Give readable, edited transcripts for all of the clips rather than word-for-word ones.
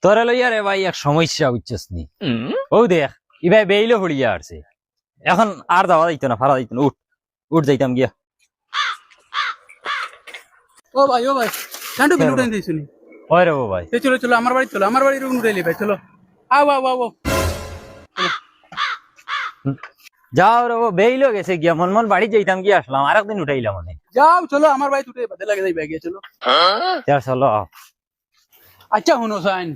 তোরে লইয়া রে ভাই এক সমস্যা বুঝছস নি ও দেখ ইভাই বেইলে হড়িয়া আসছে এখন আর যাওয়া যাইতো না ফারা যাইতো না উঠ যাইতাম গিয়া ও ভাই কান্টু বিল উঠাই দিয়েছিনি ওই রে ও ভাই চলো চলো আমার বাড়ির রুম উঠাইলি ভাই চলো আও যাও রে ও বেইলো গেছে গিয়া মন বাড়ি যাইতাম গিয়া আসলাম আর একদিন উঠাইলাম মানে যাও চলো আমার বাড়ি উঠে বাদে লাগে যাইবা গিয়ে চলো চলো আচ্ছা শুনো সাইন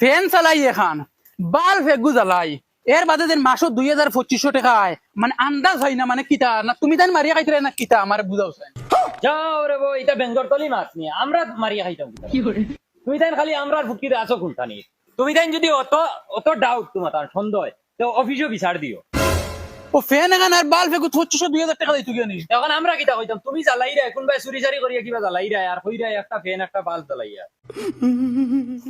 ফ্যান চালাই এখন বাল ফেগু জ্বালাই এর বাদে যেন মাসও 2,2500 টাকা আয় মানে আন্দাজ হয় না মানে কিতা না তুমি তাই মারিয়া খাইতে না কিতা আমার বুঝাও সাইন যাও রে বই এটা বেঙ্গল তলি মাছ নি আমরা মারিয়া খাইতাম তুমি তাই খালি আমরা ফুটকিতে আছো কোনটা নি তুমি তাই যদি অত ডাউট তোমার তার সন্দেহ তো অফিসও বিচার দিও ও ফ্যান এখন আর বাল ফেগু 2,500 টাকা দিতে গিয়ে নি এখন আমরা কিতা কইতাম তুমি জ্বালাই রে কোনবাই চুরি চারি করিয়া কিবা জ্বালাই রে আর কইরা একটা ফ্যান একটা বাল্ব জ্বালাইয়া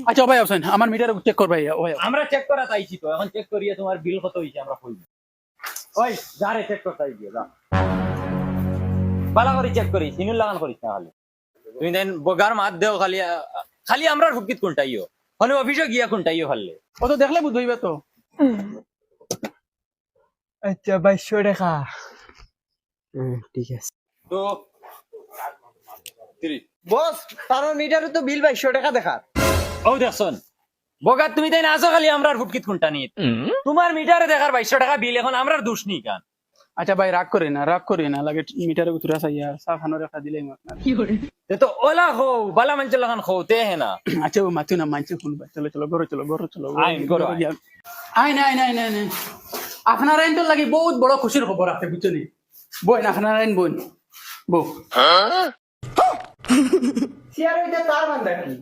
আচ্ছা ভাই সাইন আমার মিটার চেক কর ভাই ওই আমরা চেক করা চাইছি তো এখন চেক করিয়া তোমার বিল কত হইছে আমরা কইব ওই যারে চেক করতে দিও যা বালা করে চেক করি সিনুল লাগান করিস না খালি তুমি দেন বগার মাত দেও খালি আমরা ফুকিত কোনটাইও হলে অফিসে গিয়া কোনটাইও খাললে ও তো দেখলে বুঝবইবে তো আচ্ছা 2200 টাকা ঠিক আছে তো বস তার মিটারে তো বিল 2200 টাকা দেখা ও দেখছন বগার তুমি তাই না আসো খালি আমরা ফুকিত কোনটা নি তোমার মিটারে দেখার 2200 টাকা বিল এখন আমরার দোষ নি কান আচ্ছা ভাই রাগ করি না লাগে মিটারে উতরা চাইয়া সাফানো রাখা দিলাই আপনার তো ওলা হো বালা মঞ্চ লাগান খো তে হে না আচ্ছা ও মাথু না মানছে শুন ভাই চলো ঘরে চলো আইন করো, আইন। আই নাই আপনার আইন তো লাগে বহুত বড় খুশির খবর আছে বুঝছনি বই না আপনার আইন বই বউ সিয়ার হইতে তার বান্দা কি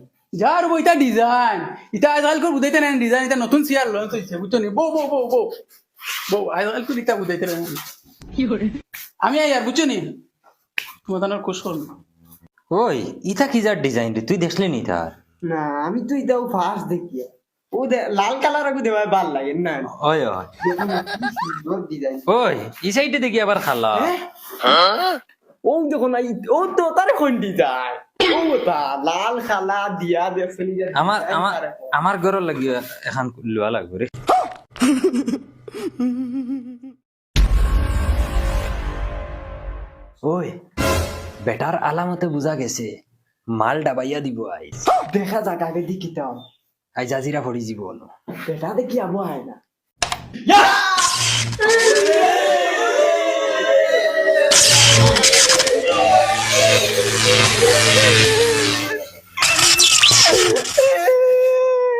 যার বইটা ডিজাইন এটা আজকাল করে বুঝাইতে না ডিজাইন এটা নতুন চেয়ার লঞ্চ হয়েছে বুঝছনি বউ আজকাল করে এটা বুঝাইতে না আমি আর বুঝছনি তোমাদের খুশ করুন ওই ইটা কি যার ডিজাইন রে তুই দেখলি নি তার না আমি তো এটাও ফার্স্ট দেখি ও লাল কালার আগু দেওয়া ভাল লাগে না ওই ডিজাইন ওই ই সাইডে দেখি আবার খালা ও দেখো না ও তো তার কোন ডিজাইন ও তা লাল খালা দিয়া দেখছনি আমার ঘর লাগি এখন লওয়া লাগবে রে ওই বেটার আলামতে বুঝা গেছে মাল ডাবাইয়া দিব আই দেখা যাক আগে দেখি তো আই জাজিরা ভরি জীবন বেটা দেখি আবো হয় না Yeah!